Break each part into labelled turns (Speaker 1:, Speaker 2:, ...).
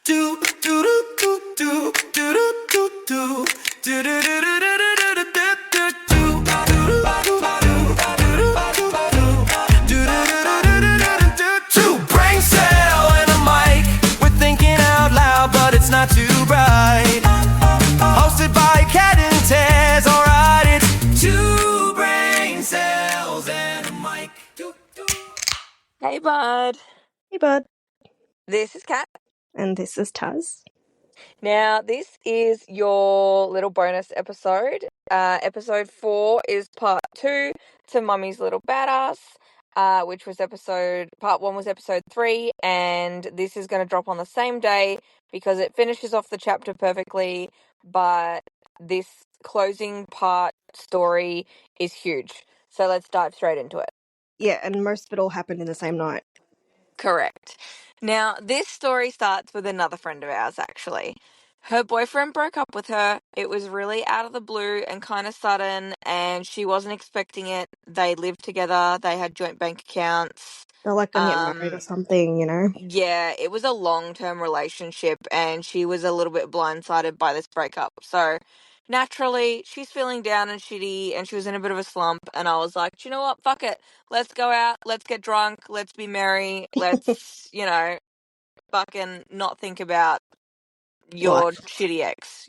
Speaker 1: Do do do do do do do do do do do do Two brain cell and a mic. We're thinking out loud, but it's not too bright. Hosted by Cat and Tez, alright, it's two brain cells and a mic.
Speaker 2: Hey, bud.
Speaker 3: Hey, bud.
Speaker 2: This is Kat.
Speaker 3: And this is Taz.
Speaker 2: Now, this is your little bonus episode. Episode 4 is part 2 to Mummy's Little Badass, which was part 1 was episode 3, and this is going to drop on the same day because it finishes off the chapter perfectly, but this closing part story is huge. So let's dive straight into it.
Speaker 3: Yeah, and most of it all happened in the same night.
Speaker 2: Correct. Now, this story starts with another friend of ours, actually. Her boyfriend broke up with her. It was really out of the blue and kind of sudden, and she wasn't expecting it. They lived together. They had joint bank accounts.
Speaker 3: They're like gonna get married or something, you know?
Speaker 2: Yeah, it was a long-term relationship, and she was a little bit blindsided by this breakup. So, naturally, she's feeling down and shitty, and she was in a bit of a slump, and I was like, do you know what? Fuck it. Let's go out. Let's get drunk. Let's be merry. Let's, fucking not think about your
Speaker 3: Life.
Speaker 2: shitty ex,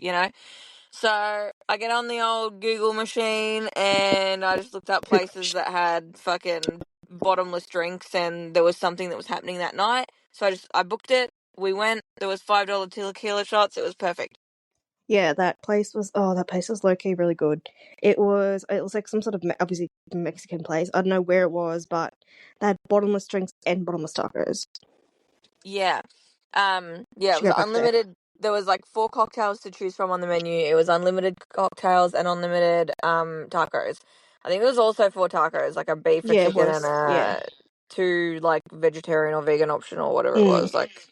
Speaker 2: So I get on the old Google machine and I just looked up places that had fucking bottomless drinks, and there was something that was happening that night. So I booked it. We went. There was $5 tequila shots. It was perfect.
Speaker 3: Yeah, that place was low-key really good. It was like some sort of obviously Mexican place. I don't know where it was, but they had bottomless drinks and bottomless tacos.
Speaker 2: Yeah. It
Speaker 3: Should
Speaker 2: was
Speaker 3: go back there.
Speaker 2: unlimited. There was like 4 cocktails to choose from on the menu. It was unlimited cocktails and unlimited tacos. I think it was also 4 tacos, like a beef, a
Speaker 3: Yeah, it
Speaker 2: chicken, and
Speaker 3: was. Yeah.
Speaker 2: 2 like vegetarian or vegan option or whatever it was, like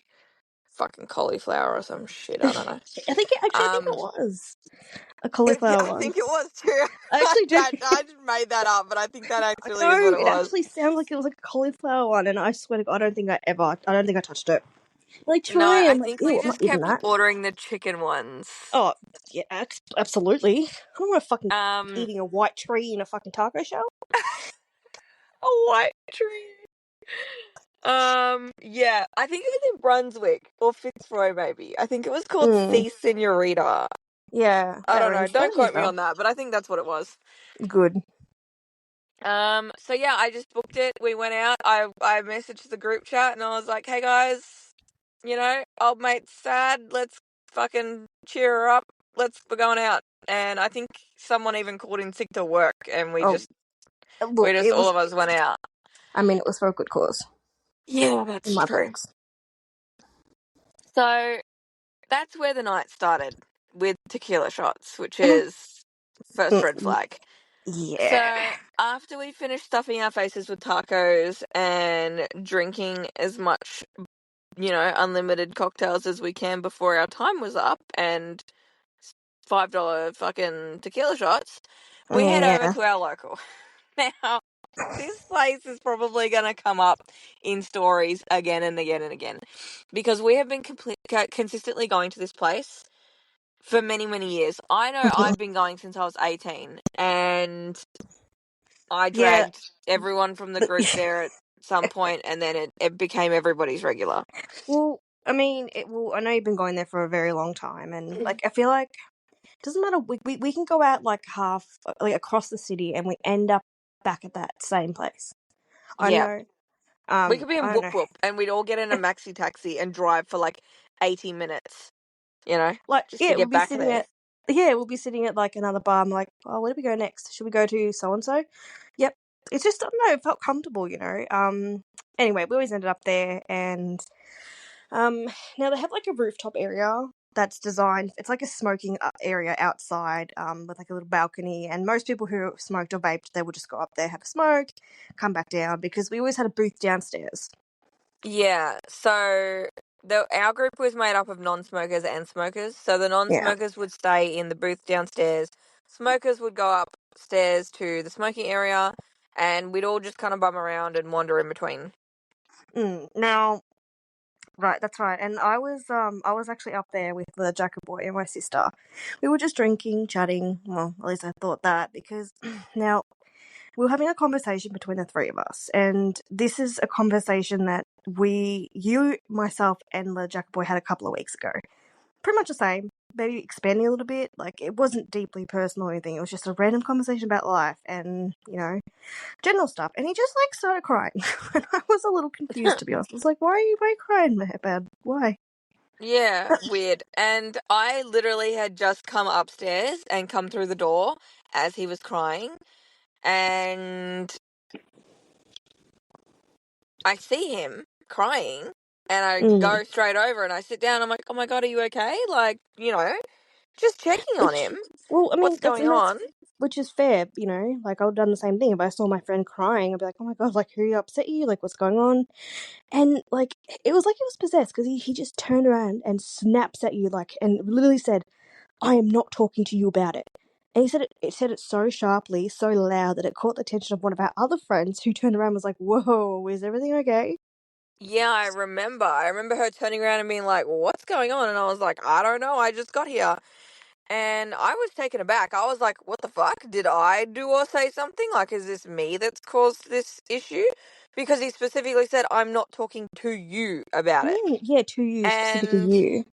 Speaker 2: fucking cauliflower or some shit. I don't know.
Speaker 3: I think it was a cauliflower
Speaker 2: I
Speaker 3: one.
Speaker 2: think it was too.
Speaker 3: I actually do.
Speaker 2: I just made that up, but I think that actually is what
Speaker 3: No,
Speaker 2: it
Speaker 3: it
Speaker 2: was.
Speaker 3: actually sounds like it was like a cauliflower one, and I swear to God, I don't think I touched it. Like,
Speaker 2: No,
Speaker 3: try,
Speaker 2: I
Speaker 3: I'm like,
Speaker 2: think we
Speaker 3: ew, I'm not
Speaker 2: just
Speaker 3: eating
Speaker 2: kept
Speaker 3: that.
Speaker 2: ordering the chicken ones.
Speaker 3: Oh, yeah, absolutely. I don't want to fucking
Speaker 2: Um,
Speaker 3: eating a white tree in a fucking taco shell.
Speaker 2: a white tree. Yeah, I think it was in Brunswick or Fitzroy, maybe. I think it was called
Speaker 3: Mm,
Speaker 2: C Senorita.
Speaker 3: yeah,
Speaker 2: I
Speaker 3: that
Speaker 2: don't know.
Speaker 3: rings that
Speaker 2: Don't
Speaker 3: rings a
Speaker 2: quote me
Speaker 3: bell.
Speaker 2: on that, but I think that's what it was.
Speaker 3: Good.
Speaker 2: So yeah, I just booked it. We went out. I messaged the group chat and I was like, "Hey guys, old mate's sad. Let's fucking cheer her up. We're going out." And I think someone even called in sick to work, and we
Speaker 3: Oh,
Speaker 2: just
Speaker 3: look, it
Speaker 2: all
Speaker 3: was.
Speaker 2: of us went out.
Speaker 3: I mean, it was for a good cause
Speaker 2: Yeah,
Speaker 3: in
Speaker 2: that's
Speaker 3: my
Speaker 2: true.
Speaker 3: books.
Speaker 2: So that's where the night started with tequila shots, which is first red flag.
Speaker 3: Yeah,
Speaker 2: So after we finished stuffing our faces with tacos and drinking as much, unlimited cocktails as we can before our time was up, and $5 fucking tequila shots, we head over
Speaker 3: yeah,
Speaker 2: to our local. Now, this place is probably going to come up in stories again and again and again, because we have been consistently going to this place for many, many years. I know I've been going since I was 18, and I
Speaker 3: yeah.
Speaker 2: dragged everyone from the group there at some point, and then it became everybody's regular.
Speaker 3: Well, I mean, I know you've been going there for a very long time, and like, I feel like it doesn't matter. We can go out like like across the city, and we end up back at that same place. I
Speaker 2: Yeah.
Speaker 3: know.
Speaker 2: We could be in
Speaker 3: I don't
Speaker 2: Whoop
Speaker 3: know.
Speaker 2: Whoop, and we'd all get in a maxi taxi and drive for like 80 minutes,
Speaker 3: Like,
Speaker 2: just to
Speaker 3: yeah,
Speaker 2: get back there.
Speaker 3: we'll be sitting at like another bar. I'm like, oh, where do we go next? Should we go to so and so? Yep. It's just, I don't know, it felt comfortable, you know. Anyway, we always ended up there, and now they have like a rooftop area that's designed. It's like a smoking area outside, with like a little balcony. And most people who smoked or vaped, they would just go up there, have a smoke, come back down, because we always had a booth downstairs.
Speaker 2: Yeah, so our group was made up of non-smokers and smokers. So the
Speaker 3: Yeah.
Speaker 2: non-smokers would stay in the booth downstairs. Smokers would go upstairs to the smoking area, and we'd all just kind of bum around and wander in between.
Speaker 3: Now, Right, that's right. And I was actually up there with the Jacker boy and my sister. We were just drinking, chatting. Well, at least I thought that because now we were having a conversation between the three of us, and this is a conversation that you, myself, and the Jacker boy had a couple of weeks ago. Pretty much the same, maybe expanding a little bit. Like it wasn't deeply personal or anything. It was just a random conversation about life and general stuff. And he just like started crying, and I was a little confused to be honest. I was like, why are you crying, man? Why?
Speaker 2: Yeah, weird. And I literally had just come upstairs and come through the door as he was crying, and I see him crying, and I
Speaker 3: Mm.
Speaker 2: go straight over and I sit down. I'm like, oh my God, are you okay? Like, just checking on
Speaker 3: Which,
Speaker 2: him.
Speaker 3: well, I mean,
Speaker 2: What's going
Speaker 3: that's
Speaker 2: on?
Speaker 3: which is fair, you know. Like I would have done the same thing if I saw my friend crying. I'd be like, oh my god, like who upset you? Like what's going on? And like it was like he was possessed because he just turned around and snaps at you like and literally said, "I am not talking to you about it." And he said it so sharply, so loud that it caught the attention of one of our other friends who turned around and was like, "Whoa, is everything okay?"
Speaker 2: Yeah, I remember. I remember her turning around and being like, what's going on? And I was like, I don't know. I just got here. And I was taken aback. I was like, what the fuck? Did I do or say something? Like, is this me that's caused this issue? Because he specifically said, I'm not talking to you about it.
Speaker 3: Yeah, to you, specifically
Speaker 2: And
Speaker 3: you.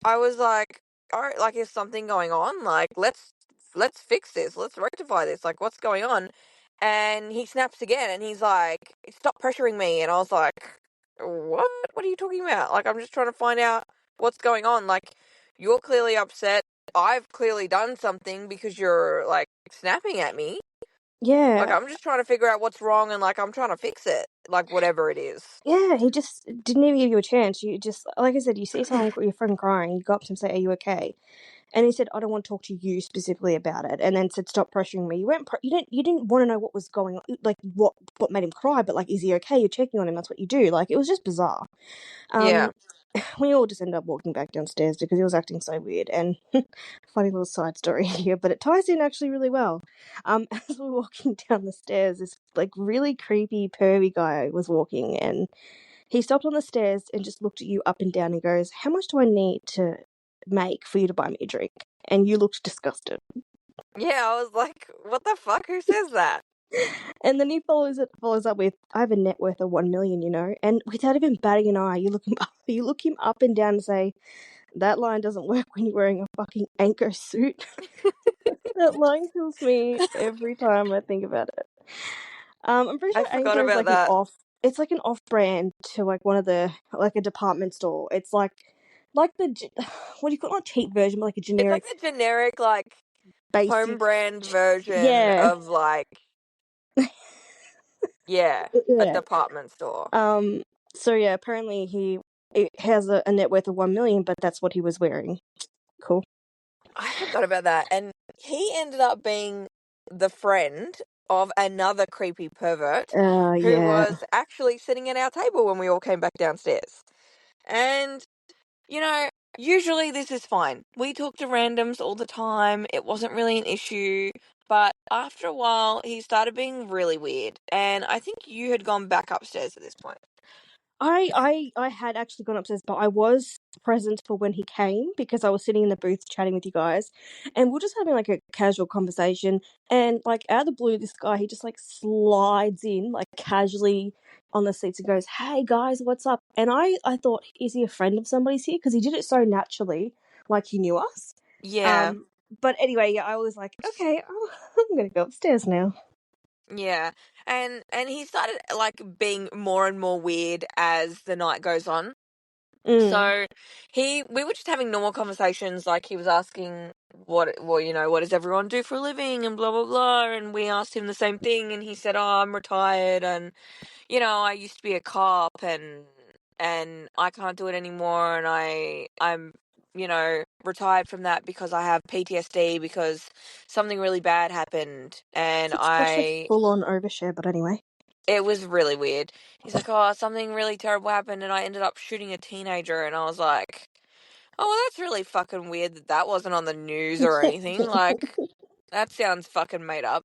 Speaker 2: I was like, all right, like, is something going on? Like, let's fix this. Let's rectify this. Like, what's going on? And he snaps again and he's like, stop pressuring me. And I was like, what? What are you talking about? Like, I'm just trying to find out what's going on. Like, you're clearly upset. I've clearly done something because you're like snapping at me. Like,
Speaker 3: Yeah,
Speaker 2: I'm just trying to figure out what's wrong and like I'm trying to fix it. Like, whatever it is.
Speaker 3: yeah, he just didn't even give you a chance. You just, like I said, you see someone, your friend crying, you go up to him and say, "Are you okay?" And he said, "I don't want to talk to you specifically about it." And then said, "Stop pressuring me." You didn't want to know what was going on, like what made him cry, but like, is he okay? You're checking on him. That's what you do. Like, it was just bizarre.
Speaker 2: Yeah.
Speaker 3: Um, we all just ended up walking back downstairs because he was acting so weird. And funny little side story here, but it ties in actually really well. As we were walking down the stairs, this like really creepy, pervy guy was walking, and he stopped on the stairs and just looked at you up and down and goes, "How much do I need to make for you to buy me a drink?" And you looked disgusted.
Speaker 2: Yeah, I was like, what the fuck? Who says that?
Speaker 3: And then he follows up with, "I have a net worth of 1 million, you know." And without even batting an eye, you look him up and down and say, "That line doesn't work when you're wearing a fucking anchor suit." That line kills me every time I think about it. I'm pretty
Speaker 2: I
Speaker 3: sure
Speaker 2: forgot
Speaker 3: Anchor is
Speaker 2: about
Speaker 3: like an
Speaker 2: that.
Speaker 3: off. It's like an off brand to like one of the like a department store. It's like the what do you call it? Not cheap version, but like a
Speaker 2: It's like
Speaker 3: generic
Speaker 2: the generic, like, home
Speaker 3: basic.
Speaker 2: brand version
Speaker 3: Yeah,
Speaker 2: of, like, yeah, a
Speaker 3: yeah.
Speaker 2: department store.
Speaker 3: Um. So yeah, apparently it has a net worth of 1 million, but that's what he was wearing. Cool.
Speaker 2: I forgot about that. And he ended up being the friend of another creepy pervert who
Speaker 3: Yeah.
Speaker 2: was actually sitting at our table when we all came back downstairs. And You know, usually this is fine. We talk to randoms all the time. It wasn't really an issue. But after a while, he started being really weird. And I think you had gone back upstairs at this point.
Speaker 3: I had actually gone upstairs, but I was present for when he came because I was sitting in the booth chatting with you guys, and we are just having like a casual conversation. And like out of the blue, this guy he just like slides in like casually on the seats and goes, "Hey guys, what's up?" And I thought, is he a friend of somebody's here? Because he did it so naturally, like he knew us.
Speaker 2: Yeah,
Speaker 3: Um, but anyway, yeah, I was like, okay, I'm gonna go upstairs now.
Speaker 2: yeah. And he started like being more and more weird as the night goes on.
Speaker 3: Mm.
Speaker 2: So we were just having normal conversations. Like he was asking what does everyone do for a living and blah blah blah. And we asked him the same thing, and he said, "Oh, I'm retired, and I used to be a cop, and I can't do it anymore, and I'm retired from that because I have PTSD because something really bad happened, and
Speaker 3: Such a full on overshare, but anyway.
Speaker 2: it was really weird." He's like, "Oh, something really terrible happened, and I ended up shooting a teenager," and I was like, "Oh, well, that's really fucking weird that wasn't on the news or anything. Like, that sounds fucking made up."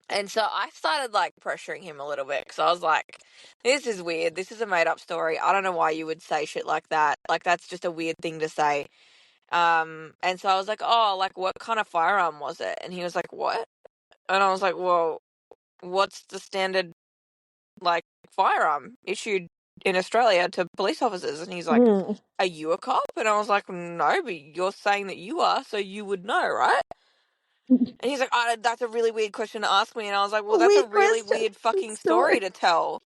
Speaker 2: And so I started like pressuring him a little bit because I was like, this is weird. This is a made up story. I don't know why you would say shit like that. Like, that's just a weird thing to say. And so I was like, oh, like, what kind of firearm was it? And he was like, what? And I was like, well, what's the standard, like, firearm issued in Australia to police officers? And he's like,
Speaker 3: Hmm.
Speaker 2: are you a cop? And I was like, no, but you're saying that you are, so you would know, right? And he's like, oh, that's a really weird question to ask me. And I was like, well, that's a
Speaker 3: Weird
Speaker 2: really
Speaker 3: question.
Speaker 2: weird fucking
Speaker 3: Story.
Speaker 2: story to tell.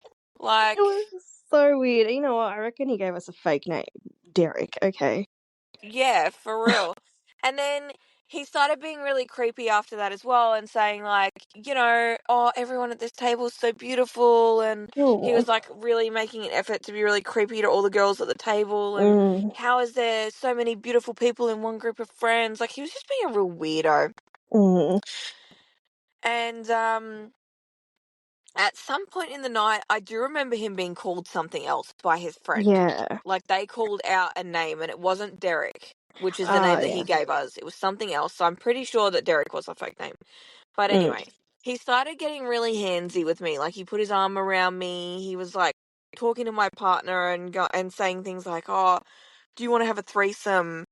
Speaker 3: It
Speaker 2: Like,
Speaker 3: was so weird. You know what? I reckon he gave us a fake name, Derek. Okay.
Speaker 2: yeah, for real. And then he started being really creepy after that as well and saying, like, oh, everyone at this table is so beautiful. And he
Speaker 3: Oh.
Speaker 2: was, like, really making an effort to be really creepy to all the girls at the table. And
Speaker 3: Mm.
Speaker 2: how is there so many beautiful people in one group of friends? Like, he was just being a real weirdo.
Speaker 3: Mm.
Speaker 2: And, at some point in the night, I do remember him being called something else by his friend.
Speaker 3: Yeah.
Speaker 2: Like, they called out a name, and it wasn't Derek, which is the name that he
Speaker 3: Yeah.
Speaker 2: gave us. It was something else, so I'm pretty sure that Derek was a fake name. But
Speaker 3: Mm.
Speaker 2: anyway, he started getting really handsy with me. Like, he put his arm around me. He was, like, talking to my partner and saying things like, oh, do you want to have a threesome?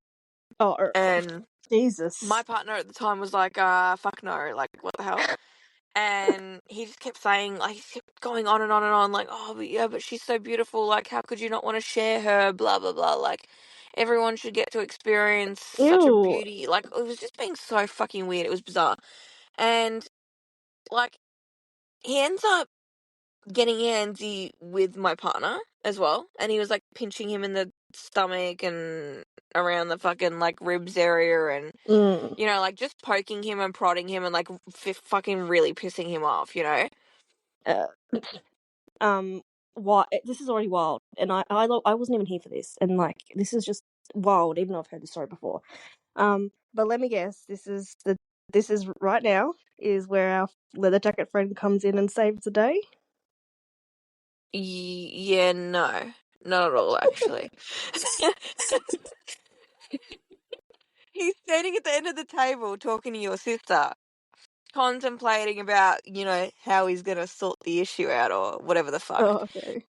Speaker 3: Oh,
Speaker 2: And my
Speaker 3: Jesus.
Speaker 2: partner at the time was like, fuck no, like, what the hell? And he just kept saying, like, he kept going on and on and on, like, oh, but yeah, but she's so beautiful. Like, how could you not want to share her? Blah, blah, blah. Like, everyone should get to experience such a
Speaker 3: Ew.
Speaker 2: beauty. Like, it was just being so fucking weird. It was bizarre. And, like, he ends up getting handsy with my partner as well. And he was, like, pinching him in the stomach and around the fucking, like, ribs area and,
Speaker 3: Mm.
Speaker 2: like, just poking him and prodding him and, like, fucking really pissing him off,
Speaker 3: Uh, why? This is already wild, and I wasn't even here for this, and like this is just wild, even though I've heard this story before. But let me guess, this is right now is where our leather jacket friend comes in and saves the day.
Speaker 2: Yeah, no. Not at all, actually. He's standing at the end of the table talking to your sister, contemplating about, how he's going to sort the issue out or whatever the fuck.
Speaker 3: Oh, okay.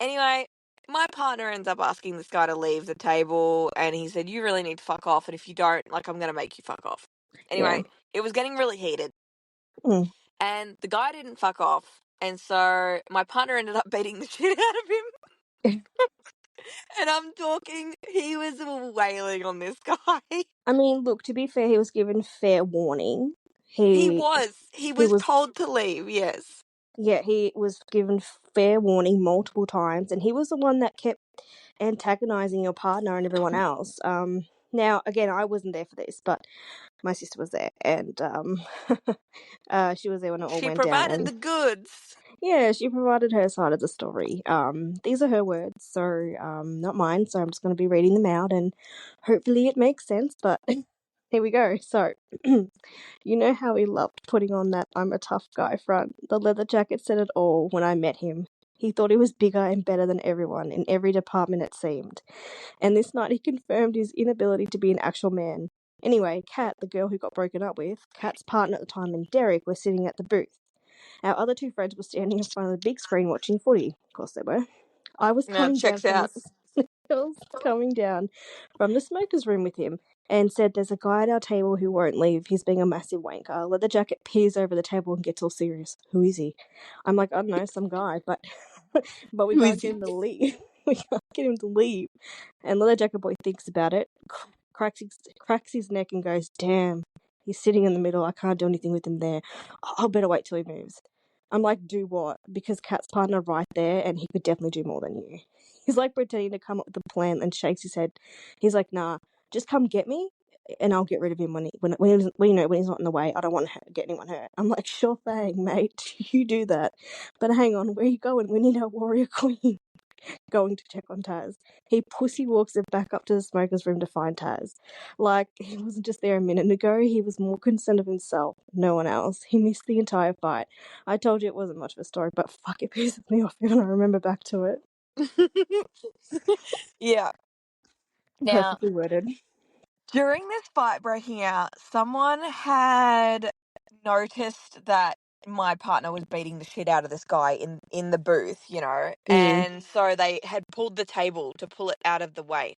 Speaker 2: Anyway, my partner ends up asking this guy to leave the table, and he said, you really need to fuck off, and if you don't, like, I'm going to make you fuck off.
Speaker 3: Yeah.
Speaker 2: Anyway, it was getting really heated,
Speaker 3: Mm.
Speaker 2: and the guy didn't fuck off, and so my partner ended up beating the shit out of him. And I'm talking, he was wailing on this guy.
Speaker 3: I mean, look. To be fair, he was given fair warning.
Speaker 2: He
Speaker 3: He
Speaker 2: was. He
Speaker 3: he
Speaker 2: was
Speaker 3: was
Speaker 2: told to leave, yes.
Speaker 3: Yeah, he was given fair warning multiple times, and he was the one that kept antagonizing your partner and everyone else. Now again, I wasn't there for this, but my sister was there, and she was there when it all
Speaker 2: She
Speaker 3: went down.
Speaker 2: provided
Speaker 3: And
Speaker 2: the goods.
Speaker 3: yeah, she provided her side of the story. These are her words, so not mine. So I'm just going to be reading them out, and hopefully it makes sense. But here we go. So. You know how he loved putting on that I'm a tough guy front. The leather jacket said it all when I met him. He thought he was bigger and better than everyone, in every department it seemed. And this night he confirmed his inability to be an actual man. Anyway, Kat, the girl who got broken up with, Kat's partner at the time, and Derek were sitting at the booth. Our other two friends were standing in front of the big screen watching footy. Of course they were. I was
Speaker 2: Now,
Speaker 3: coming down
Speaker 2: checks
Speaker 3: from
Speaker 2: out.
Speaker 3: the girls coming down from the smokers room with him and said there's a guy at our table who won't leave. He's being a massive wanker. Leather jacket peers over the table and gets all serious. Who is he? I'm like, I don't know, some guy, but but we
Speaker 2: Who
Speaker 3: can't
Speaker 2: is
Speaker 3: get
Speaker 2: he?
Speaker 3: him to leave. We can't get him to leave. And Leather Jacket Boy thinks about it, cracks his neck and goes, damn, he's sitting in the middle. I can't do anything with him there. I'll better wait till he moves. I'm like, do what? Because Kat's partner right there, and he could definitely do more than you. He's like pretending to come up with a plan and shakes his head. He's like, nah, just come get me, and I'll get rid of him when he's not in the way. I don't want to get anyone hurt. I'm like, sure thing, mate. You do that. But hang on, where are you going? We need our warrior queen. Going to check on Taz. He pussy walks it back up to the smoker's room to find Taz. Like, he wasn't just there a minute ago, he was more concerned of himself, no one else. He missed the entire fight. I told you it wasn't much of a story, but fuck, it pisses me off when I remember back to it.
Speaker 2: Yeah. Now,
Speaker 3: Perfectly worded.
Speaker 2: during this fight breaking out, someone had noticed that my partner was beating the shit out of this guy in the booth, you know,
Speaker 3: Mm.
Speaker 2: and so they had pulled the table to pull it out of the way.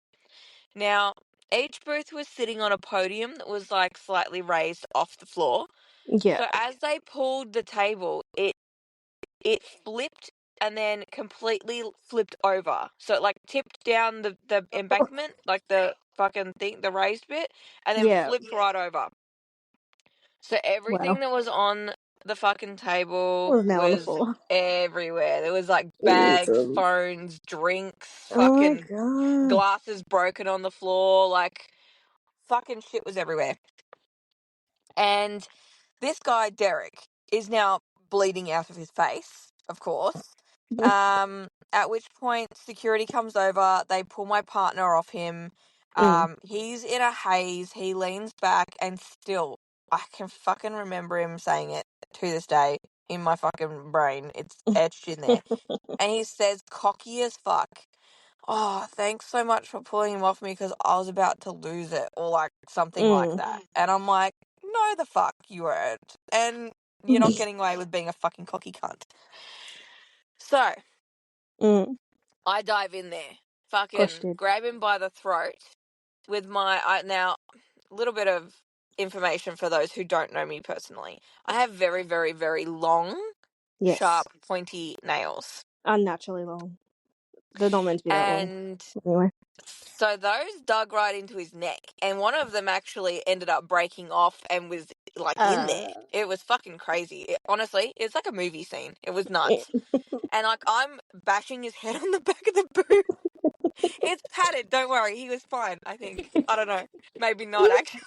Speaker 2: Now, each booth was sitting on a podium that was like slightly raised off the floor.
Speaker 3: Yeah.
Speaker 2: So as they pulled the table, it flipped and then completely flipped over. So it like tipped down the embankment, like the fucking thing, the raised bit, and then
Speaker 3: Yeah.
Speaker 2: flipped right over. So
Speaker 3: Wow.
Speaker 2: everything that was on the fucking table
Speaker 3: Was now on the
Speaker 2: was
Speaker 3: floor.
Speaker 2: everywhere. There was like bags,
Speaker 3: Awesome.
Speaker 2: phones, drinks,
Speaker 3: Oh my
Speaker 2: fucking
Speaker 3: god.
Speaker 2: glasses broken on the floor, like fucking shit was everywhere. And this guy, Derek, is now bleeding out of his face, of course. At which point security comes over, they pull my partner off him.
Speaker 3: Mm.
Speaker 2: He's in a haze, he leans back, and still, I can fucking remember him saying it to this day in my fucking brain. It's etched in there. And he says, cocky as fuck, oh, thanks so much for pulling him off me because I was about to lose it, or like something like
Speaker 3: Mm.
Speaker 2: that. And I'm like, no, the fuck you weren't. And you're not getting away with being a fucking cocky cunt. So
Speaker 3: Mm.
Speaker 2: I dive in there,
Speaker 3: Gosh,
Speaker 2: fucking
Speaker 3: dude.
Speaker 2: grab him by the throat with my, now, a little bit of information for those who don't know me personally. I have very, very, very long,
Speaker 3: Yes.
Speaker 2: sharp, pointy nails.
Speaker 3: Unnaturally long. They're not meant to be that long.
Speaker 2: And
Speaker 3: Anyway.
Speaker 2: so those dug right into his neck, and one of them actually ended up breaking off and was like in there. It was fucking crazy. Honestly, it's like a movie scene. It was nuts. And like I'm bashing his head on the back of the booth. It's padded. Don't worry, he was fine. I think. I don't know. Maybe not actually.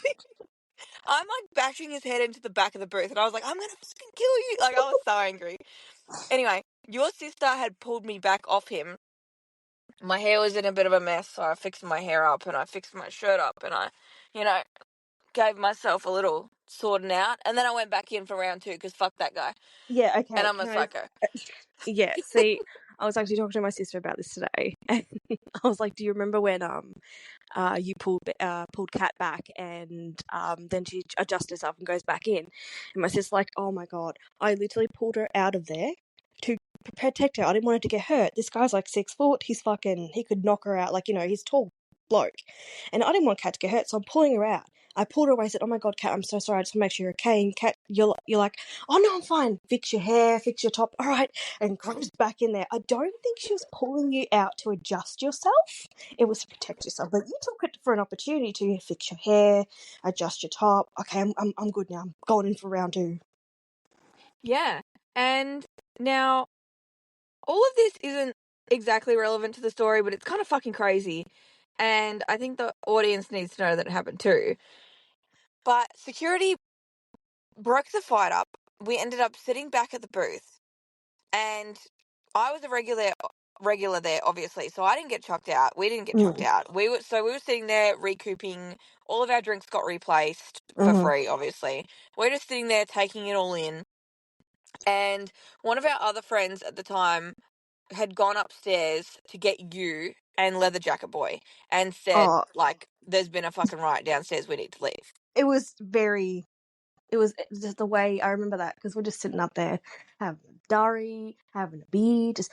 Speaker 2: I'm like bashing his head into the back of the booth, and I was like, I'm gonna fucking kill you. Like I was so angry. Anyway, your sister had pulled me back off him. My hair was in a bit of a mess, so I fixed my hair up and I fixed my shirt up and I, you know, gave myself a little sorting out. And then I went back in for round 2 because fuck that guy.
Speaker 3: Yeah,
Speaker 2: And
Speaker 3: okay.
Speaker 2: I'm a
Speaker 3: Can I
Speaker 2: psycho.
Speaker 3: Yeah, see, I was actually talking to my sister about this today, and I was like, "Do you remember when you pulled Kat back, and then she adjusts herself and goes back in?" And my sister's like, "Oh my god, I literally pulled her out of there to protect her. I didn't want her to get hurt. This guy's like 6 foot. He could knock her out. Like, you know, he's tall bloke, and I didn't want Kat to get hurt, so I'm pulling her out." I pulled her away. Said, "Oh my god, Kat, I'm so sorry. I just want to make sure you're okay." And Kat, you're like, "Oh no, I'm fine. Fix your hair, fix your top. All right." And goes back in there. I don't think she was pulling you out to adjust yourself. It was to protect yourself. But you took it for an opportunity to fix your hair, adjust your top. Okay, I'm good now. I'm going in for round 2.
Speaker 2: Yeah. And now, all of this isn't exactly relevant to the story, but it's kind of fucking crazy. And I think the audience needs to know that it happened too. But security broke the fight up. We ended up sitting back at the booth. And I was a regular there, obviously, so I didn't get chucked out. We didn't get chucked out. We were sitting there recouping. All of our drinks got replaced for
Speaker 3: Mm-hmm.
Speaker 2: free, obviously. We're just sitting there taking it all in. And one of our other friends at the time had gone upstairs to get you and Leather Jacket Boy and said,
Speaker 3: Oh,
Speaker 2: like, there's been a fucking riot downstairs, we need to leave.
Speaker 3: it was just the way I remember that, because we're just sitting up there having a durry, having a beer, just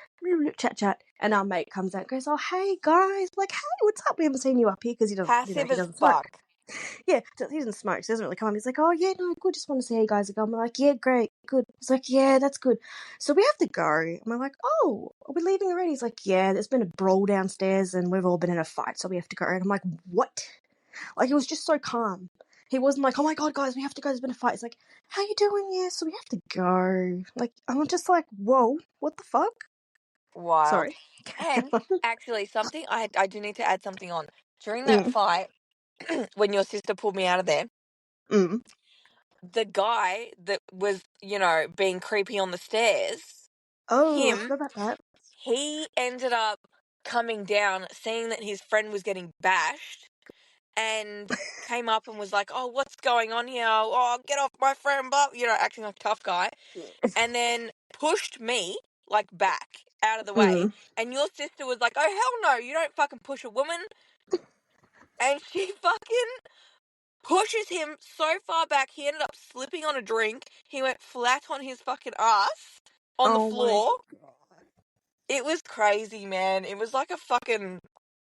Speaker 3: chat chat, and our mate comes out and goes, "Oh hey guys, like hey, what's up? We haven't seen you up here," because
Speaker 2: Passive
Speaker 3: he
Speaker 2: as
Speaker 3: doesn't smoke.
Speaker 2: fuck.
Speaker 3: Yeah, he doesn't smoke, so he doesn't really come up. He's like, "Oh yeah, no, good. Just want to see how you guys are going." I'm like, "Yeah, great, good." He's like, "Yeah, that's good. So we have to go." And I'm like, "Oh, are we leaving already?" He's like, "Yeah, there's been a brawl downstairs and we've all been in a fight, so we have to go." And I'm like, "What?" Like, it was just so calm. He wasn't like, "Oh my god, guys, we have to go. There's been a fight." It's like, "How you doing? Yeah, so we have to go." Like, I'm just like, "Whoa, what the fuck?"
Speaker 2: Wild.
Speaker 3: Sorry.
Speaker 2: And actually, something I do need to add something on. During that
Speaker 3: mm,
Speaker 2: fight, when your sister pulled me out of there,
Speaker 3: mm.
Speaker 2: the guy that was, you know, being creepy on the stairs,
Speaker 3: Oh, I
Speaker 2: him,
Speaker 3: forgot about that.
Speaker 2: he ended up coming down, seeing that his friend was getting bashed, and came up and was like, "Oh, what's going on here? Oh, get off my friend," but you know, acting like a tough guy, and then pushed me like back out of the way.
Speaker 3: Mm.
Speaker 2: And your sister was like, "Oh hell no, you don't fucking push a woman," and she fucking pushes him so far back, he ended up slipping on a drink. He went flat on his fucking ass on the
Speaker 3: Oh my
Speaker 2: floor.
Speaker 3: god.
Speaker 2: It was crazy, man. It was like a fucking...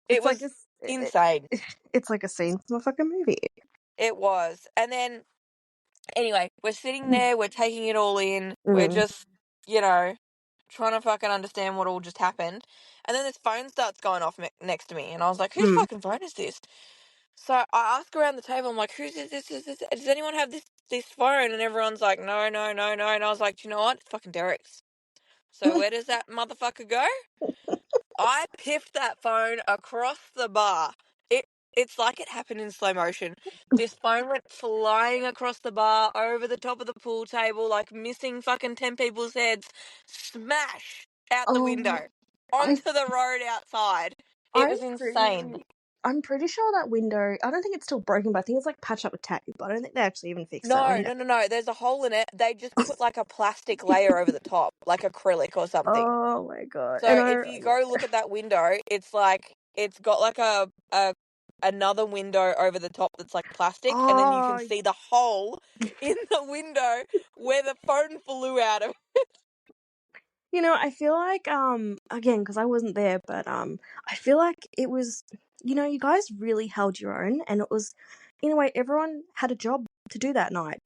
Speaker 2: It
Speaker 3: It's like
Speaker 2: was
Speaker 3: this.
Speaker 2: insane.
Speaker 3: It's like a scene from a fucking movie.
Speaker 2: It was. And then, anyway, we're sitting there, we're taking it all in, we're
Speaker 3: Mm.
Speaker 2: just, trying to fucking understand what all just happened. And then this phone starts going off next to me, and I was like, whose
Speaker 3: Mm.
Speaker 2: fucking phone is this? So I ask around the table, I'm like, who's this? Does anyone have this phone? And everyone's like, no, no, no, no. And I was like, do you know what? It's fucking Derek's. So where does that motherfucker go? I piffed that phone across the bar. It's like it happened in slow motion. This phone went flying across the bar, over the top of the pool table, like missing fucking 10 people's heads. Smash out the
Speaker 3: Oh,
Speaker 2: window
Speaker 3: I
Speaker 2: onto the road outside. It
Speaker 3: I'm
Speaker 2: was insane.
Speaker 3: pretty I'm pretty sure that window. I don't think it's still broken, but I think it's like patched up with tape. But I don't think they actually even fixed that
Speaker 2: No,
Speaker 3: window.
Speaker 2: no, no, no. There's a hole in it. They just put like a plastic layer over the top, like acrylic or something.
Speaker 3: Oh my god!
Speaker 2: So
Speaker 3: And
Speaker 2: if you go look at that window, it's like it's got like a another window over the top that's like plastic, and then you can
Speaker 3: oh,
Speaker 2: see the hole in the window where the phone flew out of.
Speaker 3: I feel like again because I wasn't there, but I feel like it was you guys really held your own, and it was in a way everyone had a job to do that night.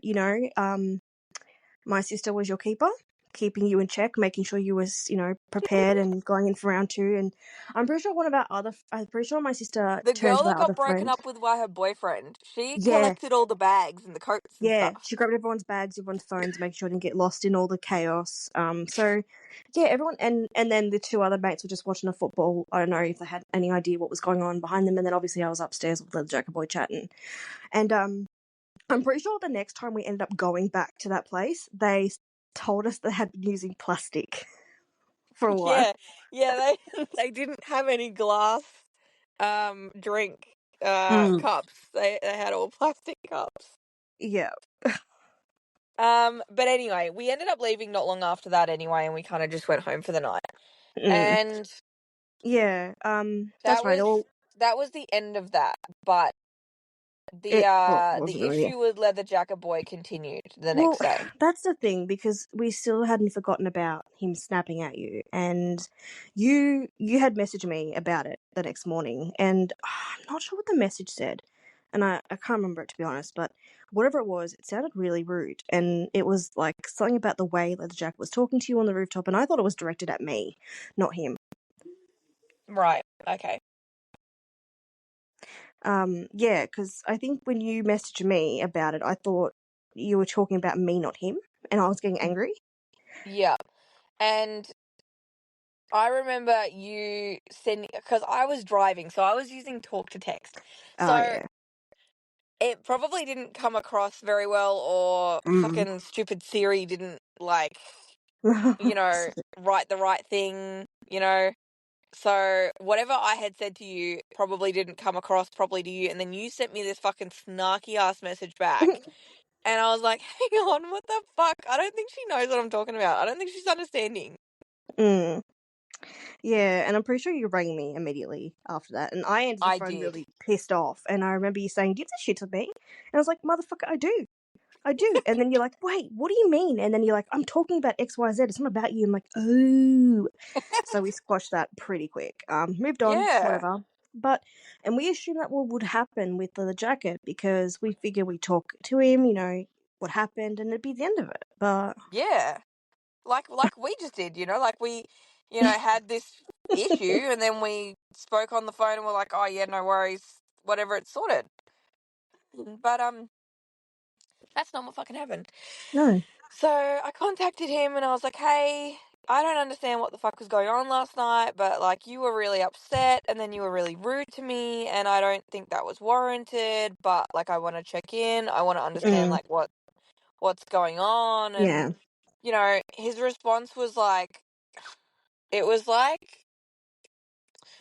Speaker 3: My sister was your keeper, keeping you in check, making sure you was, prepared and going in for round two. And I'm pretty sure my sister
Speaker 2: The
Speaker 3: turned
Speaker 2: girl
Speaker 3: to
Speaker 2: that
Speaker 3: that other
Speaker 2: got broken
Speaker 3: friend.
Speaker 2: up with by her boyfriend, she
Speaker 3: Yeah,
Speaker 2: collected all the bags and the coats and
Speaker 3: yeah.
Speaker 2: stuff.
Speaker 3: She grabbed everyone's bags, everyone's phones, making sure I didn't get lost in all the chaos. So yeah, everyone and then the two other mates were just watching the football. I don't know if they had any idea what was going on behind them. And then obviously I was upstairs with the Jacker boy chatting. And I'm pretty sure the next time we ended up going back to that place, they told us they had been using plastic for a while.
Speaker 2: Yeah, yeah. They didn't have any glass drink
Speaker 3: Mm.
Speaker 2: cups. They had all plastic cups.
Speaker 3: Yeah.
Speaker 2: But anyway, we ended up leaving not long after that anyway, and we kind of just went home for the night.
Speaker 3: Mm.
Speaker 2: And
Speaker 3: Yeah. That's
Speaker 2: that
Speaker 3: right.
Speaker 2: was
Speaker 3: All
Speaker 2: that was the end of that. But
Speaker 3: it well
Speaker 2: the
Speaker 3: wasn't really.
Speaker 2: issue with Leather Jacket Boy continued the
Speaker 3: Well,
Speaker 2: next day.
Speaker 3: that's the thing because we still hadn't forgotten about him snapping at you, and you had messaged me about it the next morning, and I'm not sure what the message said, and I can't remember it to be honest, but whatever it was, it sounded really rude, and it was like something about the way Leatherjack was talking to you on the rooftop, and I thought it was directed at me, not him.
Speaker 2: Right. Okay.
Speaker 3: Yeah, because I think when you messaged me about it, I thought you were talking about me, not him, and I was getting angry.
Speaker 2: Yeah. And I remember you sending, because I was driving, so I was using talk to text.
Speaker 3: Oh
Speaker 2: So
Speaker 3: yeah.
Speaker 2: it probably didn't come across very well, or
Speaker 3: Mm.
Speaker 2: fucking stupid Siri didn't, like, write the right thing. So whatever I had said to you probably didn't come across properly to you, and then you sent me this fucking snarky ass message back, and I was like, hang on, what the fuck? I don't think she knows what I'm talking about. I don't think she's understanding.
Speaker 3: Mm. Yeah, and I'm pretty sure you rang me immediately after that, and I answered the
Speaker 2: I
Speaker 3: phone
Speaker 2: did.
Speaker 3: really pissed off, and I remember you saying, "Do you have this shit to me?" And I was like, "Motherfucker, I do." I do. And then you're like, wait, what do you mean? And then you're like, I'm talking about XYZ. It's not about you. I'm like, oh. So we squashed that pretty quick. Moved on,
Speaker 2: Yeah.
Speaker 3: whatever. And we assumed that what would happen with the jacket because we figure we talk to him, what happened, and it'd be the end of it. But
Speaker 2: Yeah. Like we just did, like we, had this issue, and then we spoke on the phone and we're like, oh yeah, no worries, whatever, it's sorted. But that's not what fucking happened.
Speaker 3: no.
Speaker 2: So I contacted him and I was like, hey, I don't understand what the fuck was going on last night, but like you were really upset and then you were really rude to me, and I don't think that was warranted, but like I want to check in. I want to understand
Speaker 3: Mm,
Speaker 2: like what's going on. And
Speaker 3: yeah.
Speaker 2: his response was like, it was like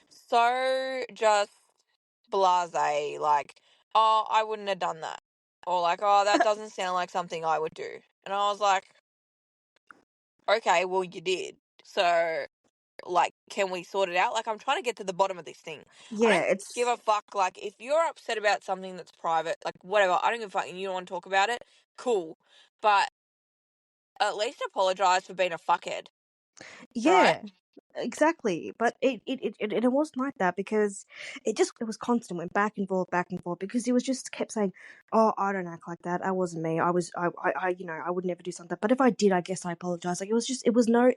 Speaker 2: so just blasé, like, oh, I wouldn't have done that. Or like, oh, that doesn't sound like something I would do. And I was like, okay, well, you did. So like, can we sort it out? Like, I'm trying to get to the bottom of this thing. I
Speaker 3: Yeah,
Speaker 2: don't give a fuck. Like, if you're upset about something that's private, like, whatever, I don't give a fuck and you don't want to talk about it, cool. But at least apologise for being a fuckhead, right?
Speaker 3: yeah. Exactly, but it wasn't like that because it was constant, went back and forth because he was just kept saying, "Oh, I don't act like that. That wasn't me. I would never do something. But if I did, I guess I apologize." Like it was no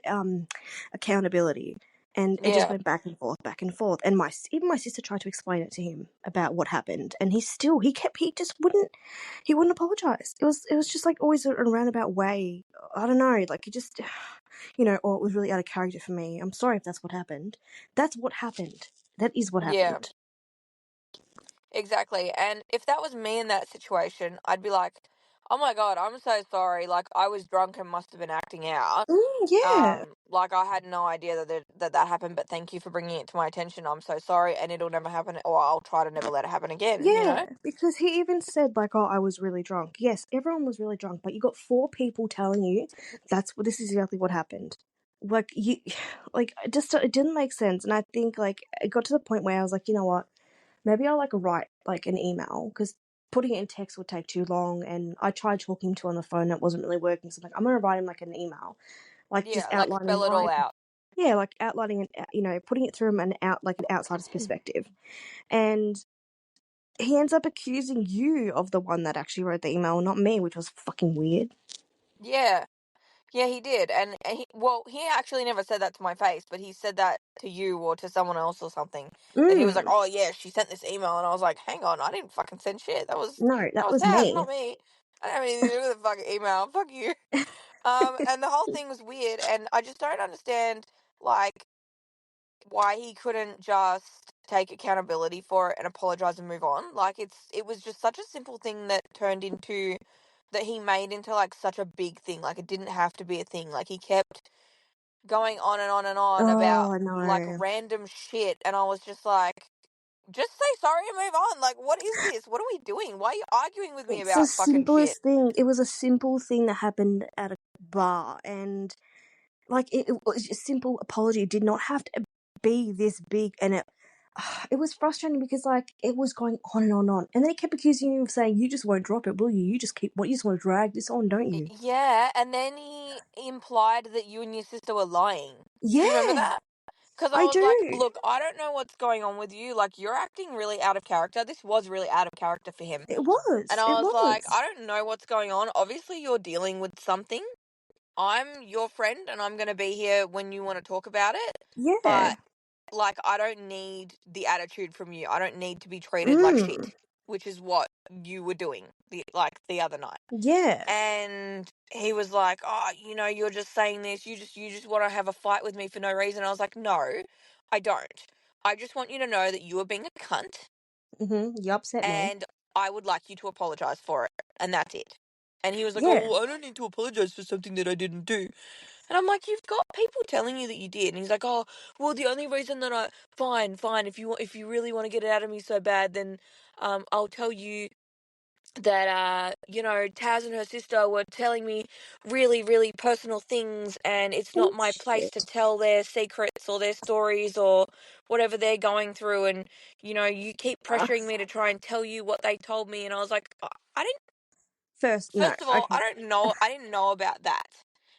Speaker 3: accountability, and it just
Speaker 2: Yeah.
Speaker 3: went back and forth. And even my sister tried to explain it to him about what happened, and he just he wouldn't apologize. It was just like always a roundabout way. I don't know, like he just. Or it was really out of character for me. I'm sorry if that's what happened. That's what happened. That is what
Speaker 2: Yeah.
Speaker 3: happened.
Speaker 2: Exactly. And if that was me in that situation, I'd be like, oh my God, I'm so sorry. Like, I was drunk and must have been acting out.
Speaker 3: Yeah.
Speaker 2: Like, I had no idea that happened, but thank you for bringing it to my attention. I'm so sorry, and it'll never happen, or I'll try to never let it happen again, you know?
Speaker 3: Yeah, because he even said like, "Oh, I was really drunk." Yes, everyone was really drunk, but you got four people telling you this is exactly what happened. Like you, like it didn't make sense, and I think like it got to the point where I was like, you know what, maybe I'll like write like an email because putting it in text would take too long, and I tried talking to him on the phone, it wasn't really working. So I'm like, I'm gonna write him like an email, like just
Speaker 2: Yeah, like
Speaker 3: outlining
Speaker 2: spell it all
Speaker 3: why.
Speaker 2: out.
Speaker 3: Yeah, like outlining it, putting it through an outsider's perspective, and he ends up accusing you of the one that actually wrote the email, not me, which was fucking weird.
Speaker 2: Yeah. Yeah, he did. He actually never said that to my face, but he said that to you or to someone else or something. That he was like,
Speaker 3: Mm,
Speaker 2: "Oh yeah, she sent this email," and I was like, "Hang on, I didn't fucking send shit.
Speaker 3: no,
Speaker 2: That
Speaker 3: that
Speaker 2: was
Speaker 3: was
Speaker 2: Taz,
Speaker 3: me.
Speaker 2: not me. I didn't have anything to do with the fucking email. Fuck you." And the whole thing was weird, and I just don't understand, like, why he couldn't just take accountability for it and apologize and move on. Like, it was just such a simple thing that he made into like such a big thing. Like, it didn't have to be a thing. Like, he kept going on and on and on about
Speaker 3: Oh,
Speaker 2: like
Speaker 3: no.
Speaker 2: random shit, and I was just like, just say sorry and move on. Like, what is this? What are we doing? Why are you arguing with me
Speaker 3: It's the
Speaker 2: about fucking shit?
Speaker 3: simplest thing. It was a simple thing that happened at a bar, and like it was a simple apology. It did not have to be this big, and it was frustrating because like it was going on and on and on, and then he kept accusing you of saying, "You just won't drop it, will you? You just want to drag this on, don't you?"
Speaker 2: Yeah, and then he implied that you and your sister were lying. Do you remember
Speaker 3: Yeah,
Speaker 2: that? Because I
Speaker 3: I
Speaker 2: was like,
Speaker 3: do.
Speaker 2: look, I don't know what's going on with you. Like, you're acting really out of character. This was really out of character for him.
Speaker 3: It
Speaker 2: And
Speaker 3: was.
Speaker 2: I
Speaker 3: It
Speaker 2: was like,
Speaker 3: was.
Speaker 2: I don't know what's going on. Obviously, you're dealing with something. I'm your friend and I'm going to be here when you want to talk about it.
Speaker 3: Yeah.
Speaker 2: But, like, I don't need the attitude from you. I don't need to be treated like
Speaker 3: Mm.
Speaker 2: shit, which is what you were doing the other night.
Speaker 3: Yeah.
Speaker 2: And he was like, "Oh, you're just saying this. You just want to have a fight with me for no reason." I was like, "No, I don't. I just want you to know that you are being a cunt,
Speaker 3: You upset me.
Speaker 2: and I would like you to apologize for it, and that's it." And he was like,
Speaker 3: Yeah.
Speaker 2: "Oh, I don't need to apologize for something that I didn't do." And I'm like, "You've got people telling you that you did." And he's like, "Oh, well, the only reason that fine. If you really want to get it out of me so bad, then I'll tell you that Taz and her sister were telling me really, really personal things, and it's not my place to
Speaker 3: Bullshit.
Speaker 2: tell their secrets or their stories or whatever they're going through, and you keep
Speaker 3: Uh,
Speaker 2: pressuring me to try and tell you what they told me." And I was like, I didn't
Speaker 3: First, no.
Speaker 2: first of all,
Speaker 3: Okay.
Speaker 2: I didn't know about that,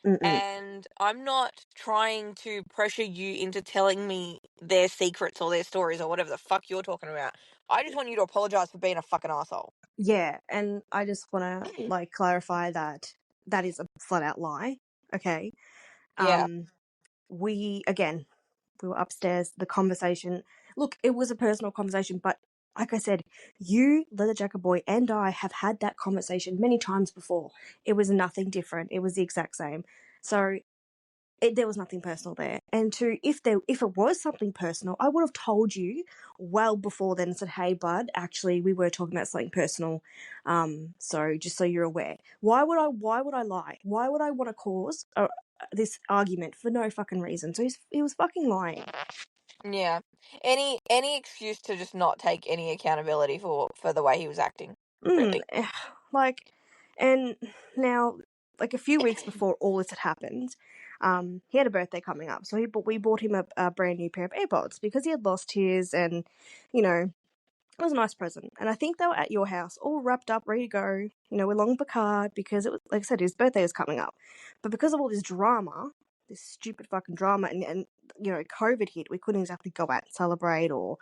Speaker 3: Mm-mm.
Speaker 2: and I'm not trying to pressure you into telling me their secrets or their stories or whatever the fuck you're talking about. I just want you to apologize for being a fucking asshole.
Speaker 3: Yeah, and I just want to like clarify that that is a flat out lie. Okay.
Speaker 2: Yeah.
Speaker 3: We again, we were upstairs. The conversation. Look, it was a personal conversation, but like I said, you, Leather Jacket Boy, and I have had that conversation many times before. It was nothing different. It was the exact same. So there was nothing personal there. And if it was something personal, I would have told you well before then and said, "Hey, bud, actually, we were talking about something personal. So just so you're aware." Why would I lie? Why would I want to cause this argument for no fucking reason? So he was fucking lying.
Speaker 2: Yeah. Any excuse to just not take any accountability for the way he was acting. Really.
Speaker 3: Like, and now, like a few weeks before all this had happened, He had a birthday coming up, so we bought him a brand new pair of AirPods because he had lost his, and you know, it was a nice present. And I think they were at your house, all wrapped up, ready to go. You know, we're longing for card because it was, like I said, his birthday was coming up. But because of all this drama, this stupid fucking drama, and you know, COVID hit, we couldn't exactly go out and celebrate or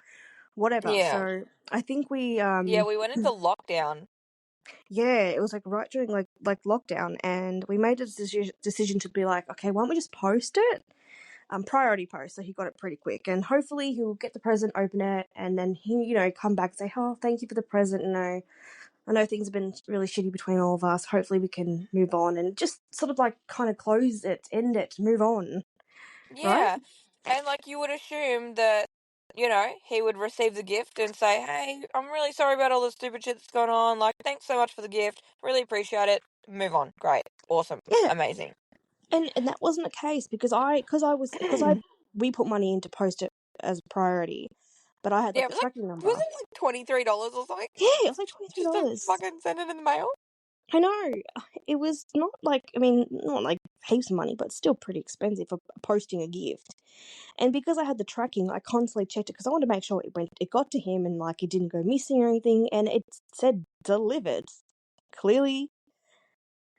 Speaker 3: whatever.
Speaker 2: Yeah.
Speaker 3: So I think we
Speaker 2: Yeah, we went into lockdown.
Speaker 3: yeah, it was like right during like lockdown, and we made a decision to be like, okay, why don't we just post it? Priority post, so he got it pretty quick, and hopefully he'll get the present, open it, and then he, you know, come back and say, oh, thank you for the present. You know, I know things have been really shitty between all of us. Hopefully we can move on and just sort of like kind of close it, end it, move on, right?
Speaker 2: Yeah. And like you would assume that, you know, he would receive the gift and say, hey, I'm really sorry about all the stupid shit that's going on. Like, thanks so much for the gift. Really appreciate it. Move on. Great. Awesome.
Speaker 3: Yeah,
Speaker 2: Amazing.
Speaker 3: and that wasn't the case because I we put money in to post it as a priority, but I had
Speaker 2: Yeah,
Speaker 3: like
Speaker 2: it
Speaker 3: the
Speaker 2: was like,
Speaker 3: tracking
Speaker 2: was
Speaker 3: number.
Speaker 2: it like $23 or something?
Speaker 3: Yeah, it was like $23.
Speaker 2: Just to fucking send it in the mail?
Speaker 3: I know. It was not like, I mean, not like heaps of money, but still pretty expensive for posting a gift. And because I had the tracking, I constantly checked it because I wanted to make sure it got to him and like it didn't go missing or anything. And it said delivered clearly.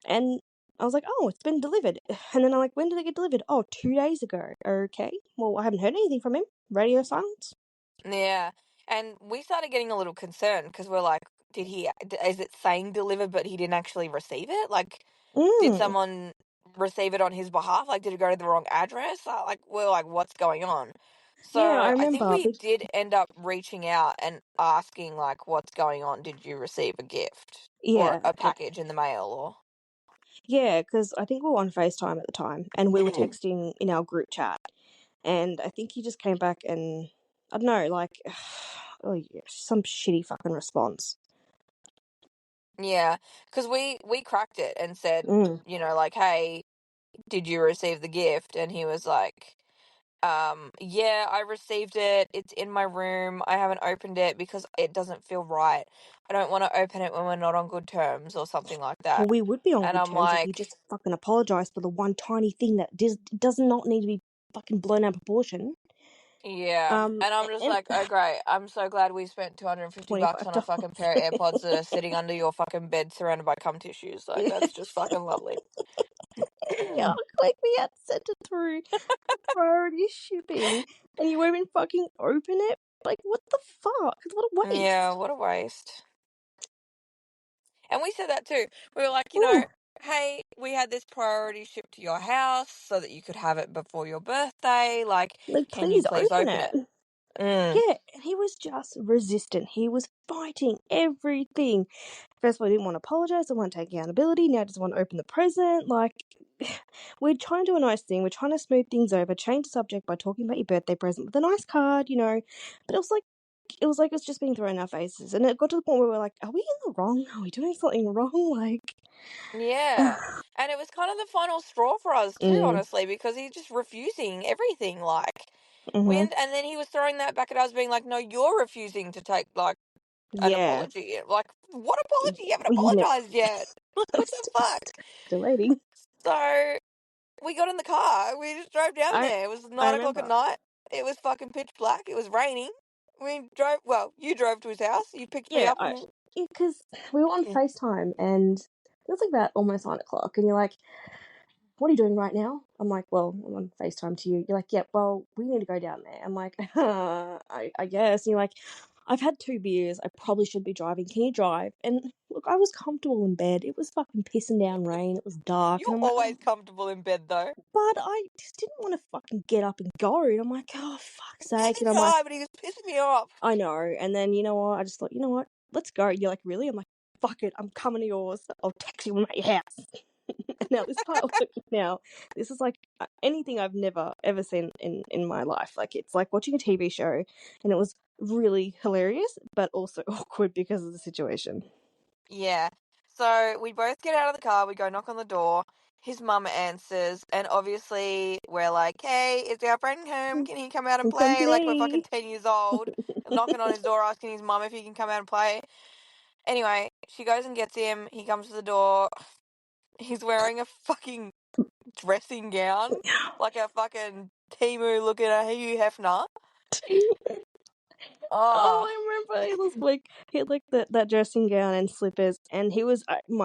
Speaker 3: And I was like, oh, it's been delivered. And then I'm like, when did it get delivered? Oh, 2 days ago. Okay. Well, I haven't heard anything from him. Radio silence.
Speaker 2: Yeah. And we started getting a little concerned because we're like, is it saying delivered, but he didn't actually receive it? Like, did
Speaker 3: Mm.
Speaker 2: someone receive it on his behalf? Like, did it go to the wrong address? Like, we're like, what's going on?
Speaker 3: Yeah, I
Speaker 2: So I think
Speaker 3: remember.
Speaker 2: we did end up reaching out and asking, like, what's going on? Did you receive a gift or
Speaker 3: Yeah.
Speaker 2: a package in the mail or?
Speaker 3: Yeah, because I think we were on FaceTime at the time and we were texting in our group chat. And I think he just came back and, I don't know, like, oh, yeah, some shitty fucking response.
Speaker 2: Yeah, because we cracked it and said,
Speaker 3: Mm.
Speaker 2: you know, like, hey, did you receive the gift? And he was like, yeah, I received it. It's in my room. I haven't opened it because it doesn't feel right. I don't want to open it when we're not on good terms or something like
Speaker 3: Well,
Speaker 2: that.
Speaker 3: we would be on
Speaker 2: And
Speaker 3: good
Speaker 2: I'm
Speaker 3: terms if he
Speaker 2: like,
Speaker 3: just fucking apologised for the one tiny thing that does not need to be fucking blown out of proportion.
Speaker 2: yeah. And I'm just
Speaker 3: And
Speaker 2: like, oh great. I'm so glad we spent $250 on a
Speaker 3: $25.
Speaker 2: fucking pair of AirPods that are sitting under your fucking bed surrounded by cum tissues. Like that's just fucking lovely.
Speaker 3: Yuck, like we had to send it through priority shipping and you won't even fucking open it? Like, what the fuck? What a
Speaker 2: Yeah,
Speaker 3: waste.
Speaker 2: what a waste. And we said that too. We were like, you know,
Speaker 3: Mm.
Speaker 2: hey, we had this priority shipped to your house so that you could have it before your birthday. Like,
Speaker 3: Like,
Speaker 2: can you
Speaker 3: please
Speaker 2: please
Speaker 3: open
Speaker 2: open it?
Speaker 3: it.
Speaker 2: Mm.
Speaker 3: Yeah, and he was just resistant. He was fighting everything. First of all, he didn't want to apologize, didn't want to take accountability, now just want to open the present. Like, we're trying to do a nice thing. We're trying to smooth things over, change the subject by talking about your birthday present with a nice card, you know. But it was just being thrown in our faces. And it got to the point where we're like, are we in the wrong? Are we doing something wrong? Like,
Speaker 2: Yeah. And it was kind of the final straw for us too,
Speaker 3: mm,
Speaker 2: honestly, because he's just refusing everything. Like,
Speaker 3: mm-hmm.
Speaker 2: and then he was throwing that back at us, being like, no, you're refusing to take, like, an
Speaker 3: Yeah.
Speaker 2: apology. Like, what apology? You haven't
Speaker 3: Well, you know,
Speaker 2: apologized yet. Like, what the fuck?
Speaker 3: still waiting.
Speaker 2: So we got in the car. We just drove down
Speaker 3: I
Speaker 2: there. It was
Speaker 3: I
Speaker 2: 9 o'clock at
Speaker 3: remember.
Speaker 2: night. It was fucking pitch black. It was raining. We drove. Well, you drove to his house. You picked me
Speaker 3: Yeah,
Speaker 2: up, and
Speaker 3: because we were on FaceTime and it was like about almost 9 o'clock, and you're like, what are you doing right now? I'm like, well, I'm on FaceTime to you. You're like, yeah, well, we need to go down there. I'm like, I guess. And you're like, I've had 2 beers. I probably should be driving. Can you drive? And look, I was comfortable in bed. It was fucking pissing down rain. It was dark. And
Speaker 2: you're
Speaker 3: I'm like,
Speaker 2: always
Speaker 3: oh,
Speaker 2: comfortable in bed, though.
Speaker 3: but I just didn't want to fucking get up and go. And I'm like, oh, fuck's sake.
Speaker 2: Neither
Speaker 3: And I'm
Speaker 2: did
Speaker 3: like,
Speaker 2: I, but he was pissing me off.
Speaker 3: I know. And then, you know what? I just thought, you know what? Let's go. You're like, really? I'm like, fuck it. I'm coming to yours. I'll text you when I'm at your house. Now this part, now this is like anything I've never ever seen in my life. Like it's like watching a TV show, and it was really hilarious, but also awkward because of the situation.
Speaker 2: Yeah. So we both get out of the car. We go knock on the door. His mum answers, and obviously we're like, "Hey, is our friend home? Can he come out and
Speaker 3: Some
Speaker 2: play?" Like we're fucking
Speaker 3: company.
Speaker 2: 10 years old, knocking on his door, asking his mum if he can come out and play. Anyway, she goes and gets him. He comes to the door. He's wearing a fucking dressing gown, like a fucking Timu looking at Hugh Hefner.
Speaker 3: Oh,
Speaker 2: Oh,
Speaker 3: I remember he was like he had like that dressing gown and slippers, and he was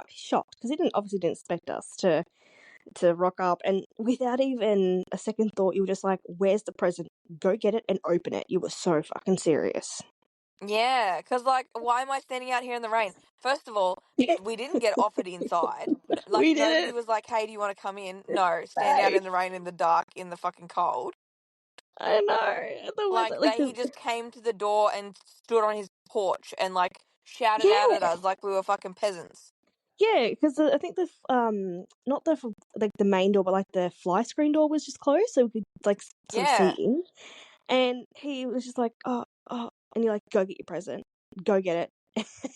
Speaker 3: shocked because he obviously didn't expect us to rock up, and without even a second thought, you were just like, "Where's the present? Go get it and open it." You were so fucking serious.
Speaker 2: yeah, because, like, why am I standing out here in the rain? First of all, we didn't get offered inside. Like,
Speaker 3: We did
Speaker 2: nobody
Speaker 3: it.
Speaker 2: was like, hey, do you want to come in? No, stand out
Speaker 3: No,
Speaker 2: in the rain, in the dark, in the fucking cold.
Speaker 3: I know. The
Speaker 2: Like,
Speaker 3: weather, like
Speaker 2: he just came to the door and stood on his porch and, like, shouted out at
Speaker 3: yeah,
Speaker 2: us like we were fucking peasants.
Speaker 3: yeah. Because I think the not like the main door, but like the fly screen door was just closed, so we could like sort of see
Speaker 2: Yeah.
Speaker 3: in. And he was just like, oh, and you're like, go get your present, go get it.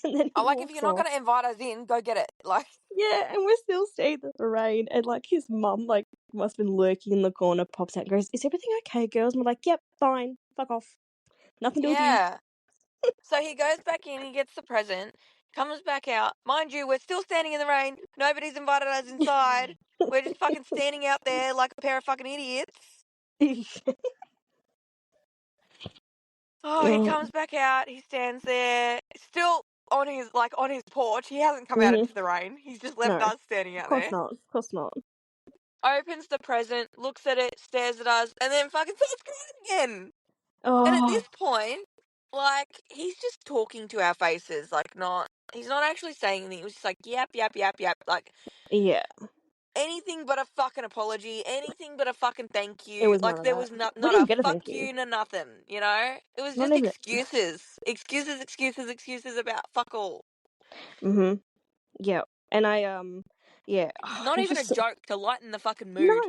Speaker 3: And then he
Speaker 2: I'm like, if you're
Speaker 3: walks
Speaker 2: not
Speaker 3: off.
Speaker 2: going to invite us in, go get it. Like,
Speaker 3: Yeah, and we're still staying in the rain. And like his mum, like, must have been lurking in the corner, pops out and goes, "Is everything okay, girls?" And we're like, "Yep, fine, fuck off. Nothing to do with you."
Speaker 2: yeah. So he goes back in, he gets the present, comes back out. Mind you, we're still standing in the rain. Nobody's invited us inside. We're just fucking standing out there like a pair of fucking idiots. Oh, he
Speaker 3: Oh,
Speaker 2: comes back out. He stands there, still on his porch. He hasn't come out
Speaker 3: mhm.
Speaker 2: into the rain. He's just left
Speaker 3: No,
Speaker 2: us standing
Speaker 3: of
Speaker 2: out
Speaker 3: course
Speaker 2: there.
Speaker 3: not. Of course not.
Speaker 2: Opens the present, looks at it, stares at us, and then fucking starts crying again. And at
Speaker 3: Oh,
Speaker 2: this point, like, he's just talking to our faces, like, he's not actually saying anything. He was just like, yap, yap, yap, yap. Like,
Speaker 3: yeah.
Speaker 2: anything but a fucking apology, anything but a fucking thank
Speaker 3: It
Speaker 2: you.
Speaker 3: was none
Speaker 2: Like,
Speaker 3: of
Speaker 2: there
Speaker 3: that.
Speaker 2: was
Speaker 3: We
Speaker 2: not
Speaker 3: didn't
Speaker 2: a
Speaker 3: get a
Speaker 2: fuck
Speaker 3: thank you.
Speaker 2: you, no nothing, you know? It was
Speaker 3: Not
Speaker 2: just
Speaker 3: even.
Speaker 2: excuses. Excuses, excuses, excuses about fuck all.
Speaker 3: Mhm. Yeah. And yeah.
Speaker 2: Not
Speaker 3: It was
Speaker 2: even a
Speaker 3: just
Speaker 2: joke to lighten the fucking
Speaker 3: no.
Speaker 2: mood.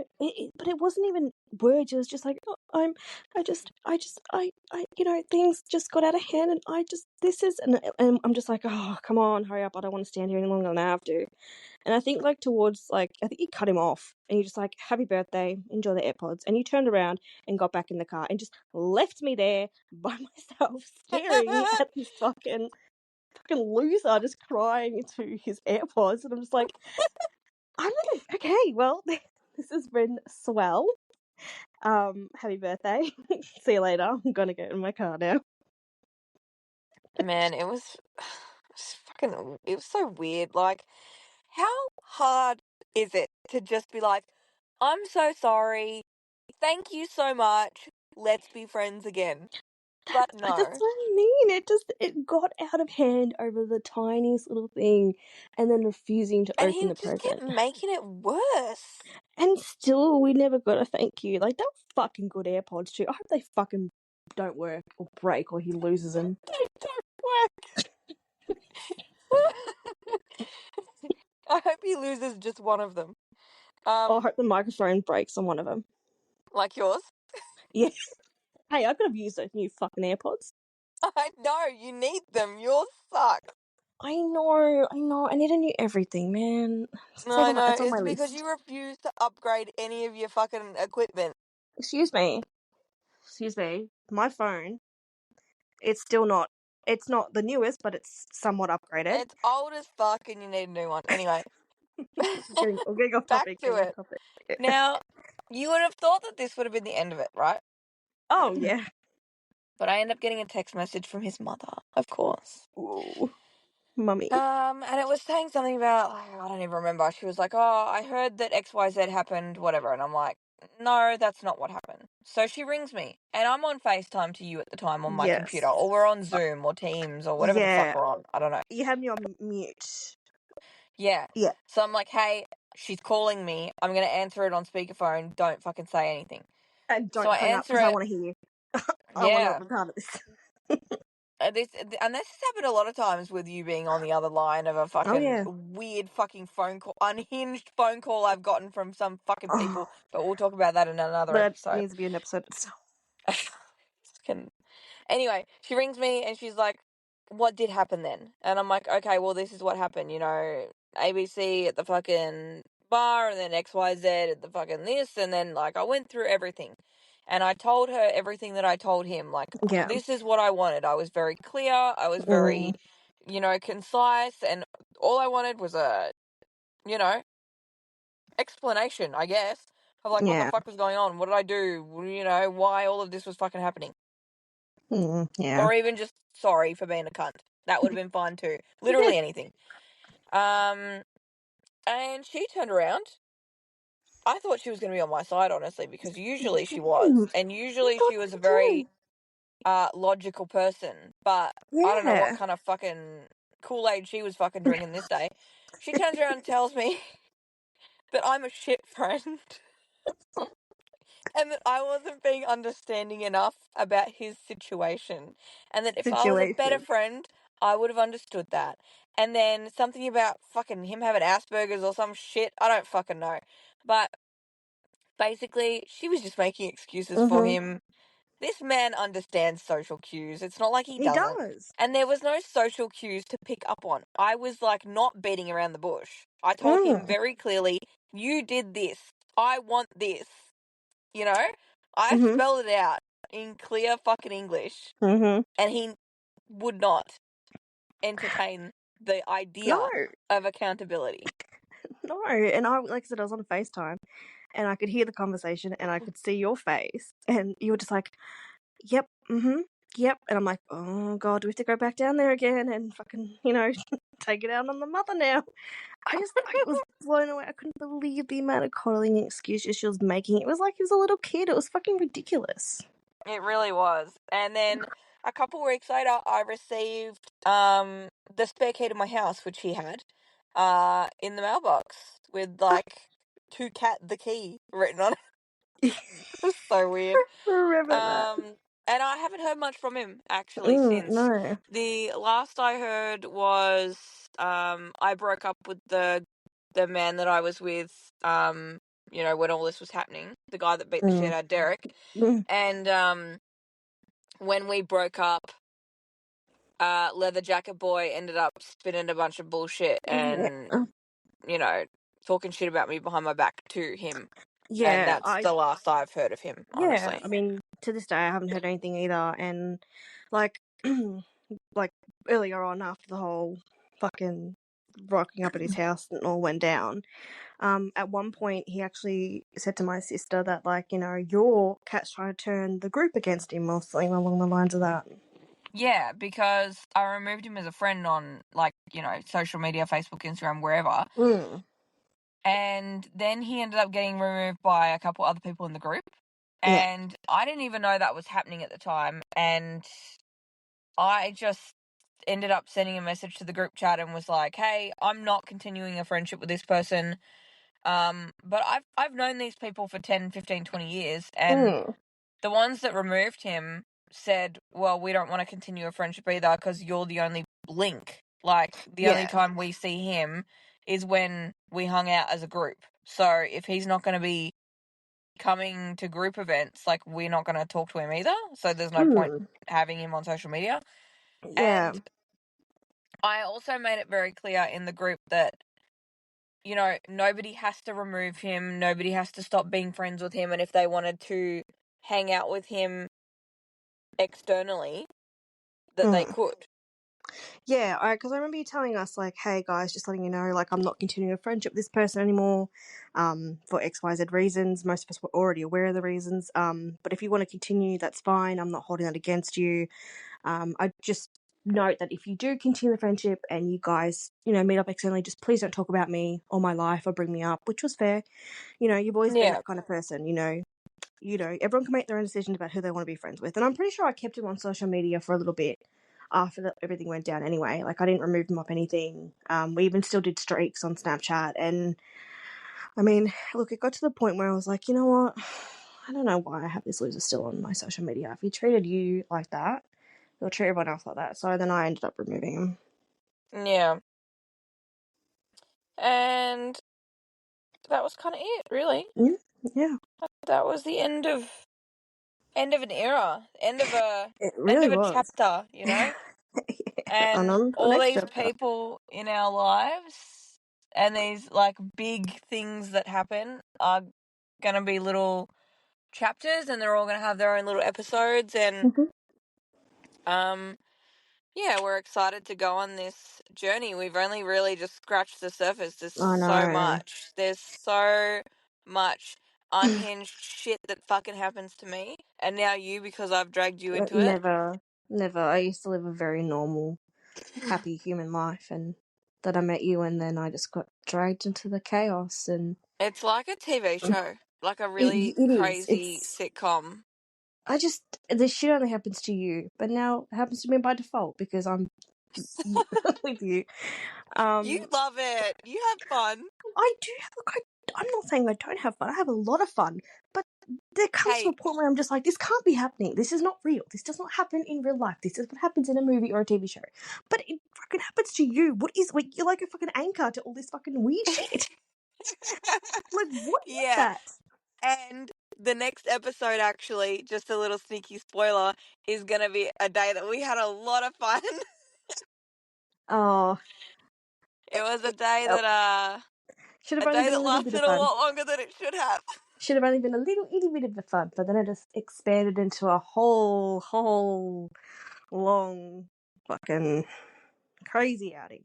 Speaker 3: But it wasn't even words. It was just like, oh, things just got out of hand, and this is, and I'm just like, oh, come on, hurry up! I don't want to stand here any longer than I have to. And I think like towards like I think you cut him off and you're just like, happy birthday, enjoy the AirPods. And you turned around and got back in the car and just left me there by myself staring at this fucking loser just crying into his AirPods. And I'm just like, I'm like, okay, well, this has been swell. Happy birthday. See you later. I'm gonna get in my car now.
Speaker 2: Man, it was so weird. Like, how hard is it to just be like, I'm so sorry, thank you so much, let's be friends again? But
Speaker 3: That's
Speaker 2: no.
Speaker 3: what I mean. It got out of hand over the tiniest little thing, and then refusing to
Speaker 2: And
Speaker 3: open
Speaker 2: he
Speaker 3: the
Speaker 2: just kept
Speaker 3: present.
Speaker 2: making it worse.
Speaker 3: And still, we never got a thank you. Like, they're fucking good AirPods, too. I hope they fucking don't work or break or he loses them.
Speaker 2: They don't work. I hope he loses just one of them.
Speaker 3: Or I hope the microphone breaks on one of them.
Speaker 2: Like yours.
Speaker 3: Yeah. Hey, I could have used those new fucking AirPods.
Speaker 2: I know, you need them. Yours suck.
Speaker 3: I know. I need a new everything, man.
Speaker 2: No, I know.
Speaker 3: It's on my
Speaker 2: It's because
Speaker 3: list.
Speaker 2: you refuse to upgrade any of your fucking equipment.
Speaker 3: Excuse me. Excuse me. My phone, it's not the newest, but it's somewhat upgraded.
Speaker 2: It's old as fuck and you need a new one. Anyway,
Speaker 3: We're getting off
Speaker 2: back
Speaker 3: topic,
Speaker 2: to
Speaker 3: getting off
Speaker 2: it.
Speaker 3: topic.
Speaker 2: Now, you would have thought that this would have been the end of it, right?
Speaker 3: Oh, yeah.
Speaker 2: But I end up getting a text message from his mother, of course.
Speaker 3: Ooh. Mummy.
Speaker 2: And it was saying something about, I don't even remember. She was like, oh, I heard that XYZ happened, whatever. And I'm like, no, that's not what happened. So she rings me, and I'm on FaceTime to you at the time on my
Speaker 3: Yes.
Speaker 2: computer, or we're on Zoom or Teams or whatever the fuck
Speaker 3: Yeah.
Speaker 2: we're on. I don't know.
Speaker 3: You had me on mute.
Speaker 2: Yeah.
Speaker 3: Yeah.
Speaker 2: So I'm like, hey, she's calling me. I'm going to answer it on speakerphone. Don't fucking say anything.
Speaker 3: And
Speaker 2: So
Speaker 3: don't
Speaker 2: I
Speaker 3: hang up
Speaker 2: answer
Speaker 3: because I
Speaker 2: it.
Speaker 3: want to hear you. I want
Speaker 2: Yeah.
Speaker 3: to be part of this.
Speaker 2: This has happened a lot of times with you being on the other line of a
Speaker 3: Oh,
Speaker 2: fucking
Speaker 3: yeah.
Speaker 2: weird fucking phone call, unhinged phone call I've gotten from some fucking
Speaker 3: Oh,
Speaker 2: people. But we'll talk about that in another
Speaker 3: that
Speaker 2: episode.
Speaker 3: needs to be an episode itself.
Speaker 2: Fucking- Anyway, she rings me and she's like, what did happen then? And I'm like, okay, well, this is what happened, ABC at the fucking bar and then XYZ at the fucking this. And then, like, I went through everything. And I told her everything that I told him. Like,
Speaker 3: Yeah.
Speaker 2: this is what I wanted. I was very clear. I was very,
Speaker 3: Mm.
Speaker 2: concise. And all I wanted was you know, explanation, I guess, of like what the
Speaker 3: Yeah.
Speaker 2: fuck was going on. What did I do? Why all of this was fucking happening.
Speaker 3: Yeah.
Speaker 2: Or even just sorry for being a cunt. That would have been fine too. Literally anything. And she turned around. I thought she was going to be on my side, honestly, because usually she was. And
Speaker 3: I
Speaker 2: usually
Speaker 3: thought
Speaker 2: she was a
Speaker 3: so
Speaker 2: very
Speaker 3: too.
Speaker 2: logical person. But I don't know what
Speaker 3: Yeah.
Speaker 2: kind of fucking Kool-Aid she was fucking drinking this day. She turns around and tells me that I'm a shit friend. And that I wasn't being understanding enough about his situation. And that if I was a better
Speaker 3: Situation.
Speaker 2: friend, I would have understood that. And then something about fucking him having Asperger's or some shit. I don't fucking know. But basically, she was just making excuses for
Speaker 3: Mm-hmm.
Speaker 2: him. This man understands social cues. It's not like he
Speaker 3: He
Speaker 2: doesn't.
Speaker 3: does.
Speaker 2: And there was no social cues to pick up on. I was like not beating around the bush. I told him
Speaker 3: Mm.
Speaker 2: very clearly, you did this. I want this. You know? I
Speaker 3: Mm-hmm.
Speaker 2: spelled it out in clear fucking English.
Speaker 3: Mm-hmm.
Speaker 2: And he would not entertain the
Speaker 3: No.
Speaker 2: idea of accountability.
Speaker 3: No. And I, like I said, I was on FaceTime and I could hear the conversation and I could see your face and you were just like, yep, mm-hmm, yep. And I'm like, oh God, do we have to go back down there again and fucking, take it out on the mother now? I was blown away. I couldn't believe the amount of coddling excuses she was making. It was like he was a little kid. It was fucking ridiculous.
Speaker 2: It really was. And then a couple weeks later, I received the spare key to my house, which he had, in the mailbox with like "to cat the key" written on it. It was so weird.
Speaker 3: Remember that?
Speaker 2: And I haven't heard much from him actually since.
Speaker 3: No.
Speaker 2: The last I heard was I broke up with the man that I was with, when all this was happening, the guy that beat the shit
Speaker 3: Mm.
Speaker 2: out of Derek.
Speaker 3: Mm.
Speaker 2: And when we broke up, Leather Jacket Boy ended up spinning a bunch of bullshit and,
Speaker 3: Yeah.
Speaker 2: talking shit about me behind my back to him. And
Speaker 3: Yeah.
Speaker 2: that's the last I've heard of him,
Speaker 3: Yeah.
Speaker 2: honestly.
Speaker 3: I mean, to this day, I haven't heard anything either. And like, like earlier on, after the whole fucking rocking up at his house and all went down, at one point he actually said to my sister that, like, your cat's trying to turn the group against him or something along the lines of that.
Speaker 2: Yeah, because I removed him as a friend on, like, social media, Facebook, Instagram, wherever.
Speaker 3: Mm.
Speaker 2: And then he ended up getting removed by a couple other people in the group.
Speaker 3: Yeah.
Speaker 2: And I didn't even know that was happening at the time. And I just ended up sending a message to the group chat and was like, hey, I'm not continuing a friendship with this person. But I've known these people for 10, 15, 20 years. And
Speaker 3: Mm.
Speaker 2: the ones that removed him said, well, we don't want to continue a friendship either because you're the only link. Like, the only
Speaker 3: Yeah.
Speaker 2: time we see him is when we hung out as a group. So if he's not going to be coming to group events, like, we're not going to talk to him either. So there's no point
Speaker 3: Mm.
Speaker 2: having him on social media.
Speaker 3: Yeah.
Speaker 2: And I also made it very clear in the group that, nobody has to remove him. Nobody has to stop being friends with him. And if they wanted to hang out with him externally, that they
Speaker 3: Mm.
Speaker 2: could.
Speaker 3: Yeah, because I remember you telling us, like, hey guys, just letting you know, like, I'm not continuing a friendship with this person anymore, for XYZ reasons. Most of us were already aware of the reasons. But if you want to continue, that's fine. I'm not holding that against you. I just note that if you do continue the friendship and you guys, meet up externally, just please don't talk about me or my life or bring me up, which was fair. You've always been
Speaker 2: Yeah.
Speaker 3: that kind of person, everyone can make their own decisions about who they want to be friends with. And I'm pretty sure I kept him on social media for a little bit after everything went down anyway. Like, I didn't remove him off anything. We even still did streaks on Snapchat. And, I mean, look, it got to the point where I was like, you know what? I don't know why I have this loser still on my social media. If he treated you like that, he'll treat everyone else like that. So then I ended up removing him.
Speaker 2: Yeah. And that was kind of it, really.
Speaker 3: Yeah.
Speaker 2: That was the end of an era, end of a
Speaker 3: It really was.
Speaker 2: chapter,
Speaker 3: And
Speaker 2: and
Speaker 3: on to the
Speaker 2: all
Speaker 3: next
Speaker 2: these
Speaker 3: chapter.
Speaker 2: people in our lives and these like big things that happen are gonna be little chapters, and they're all gonna have their own little episodes. And
Speaker 3: Mhm.
Speaker 2: Yeah, we're excited to go on this journey. We've only really just scratched the surface. There's
Speaker 3: I
Speaker 2: so
Speaker 3: know.
Speaker 2: much. There's so much unhinged shit that fucking happens to me. And now you, because I've dragged you into it.
Speaker 3: Never, never. I used to live a very normal, happy human life, and then I met you, and then I just got dragged into the chaos, and
Speaker 2: It's like a TV show, like a
Speaker 3: it
Speaker 2: really
Speaker 3: it is.
Speaker 2: crazy sitcom.
Speaker 3: This shit only happens to you, but now it happens to me by default because I'm with you.
Speaker 2: You
Speaker 3: Um,
Speaker 2: love it. You have fun.
Speaker 3: I do have. Look, I'm not saying I don't have fun. I have a lot of fun, but there comes to
Speaker 2: Hey,
Speaker 3: a point where I'm just like, this can't be happening. This is not real. This does not happen in real life. This is what happens in a movie or a TV show. But it fucking happens to you. What is like? You're like a fucking anchor to all this fucking weird shit. Like, what is
Speaker 2: yeah.
Speaker 3: that?
Speaker 2: And the next episode, actually, just a little sneaky spoiler, is going to be a day that we had a lot of fun.
Speaker 3: Oh,
Speaker 2: It was a day
Speaker 3: oh,
Speaker 2: that
Speaker 3: should
Speaker 2: a
Speaker 3: have only
Speaker 2: day
Speaker 3: been a
Speaker 2: that
Speaker 3: little bit
Speaker 2: lasted
Speaker 3: of
Speaker 2: a
Speaker 3: fun.
Speaker 2: lot longer than it should have.
Speaker 3: Should have only been a little itty bit of the fun, but then it just expanded into a whole long fucking crazy outing.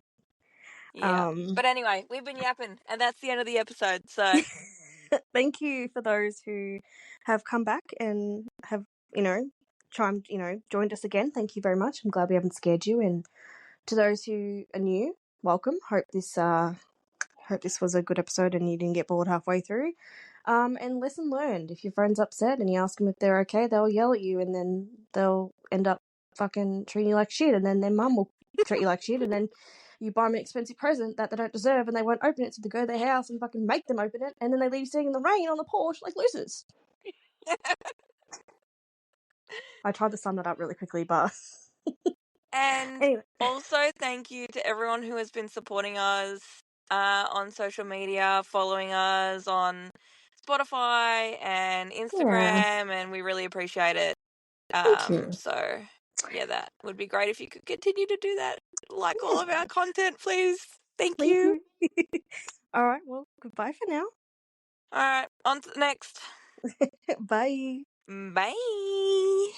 Speaker 2: Yeah. But anyway, we've been yapping, and that's the end of the episode. So,
Speaker 3: Thank you for those who have come back and have, joined us again. Thank you very much. I'm glad we haven't scared you. And to those who are new, welcome. Hope this was a good episode and you didn't get bored halfway through. And lesson learned. If your friend's upset and you ask them if they're okay, they'll yell at you and then they'll end up fucking treating you like shit, and then their mum will treat you like shit, and then you buy them an expensive present that they don't deserve and they won't open it, so they go to their house and fucking make them open it, and then they leave sitting in the rain on the porch like losers. I tried to sum that up really quickly, but
Speaker 2: and
Speaker 3: anyway.
Speaker 2: also thank you to everyone who has been supporting us on social media, following us on Spotify and
Speaker 3: Yeah,
Speaker 2: Instagram, and we really appreciate it.
Speaker 3: thank you.
Speaker 2: So yeah, that would be great if you could continue to do that. Like all of our content, please. Thank
Speaker 3: Thank
Speaker 2: you.
Speaker 3: you. All right, well, goodbye for now.
Speaker 2: All right, on to the next.
Speaker 3: Bye.
Speaker 2: Bye.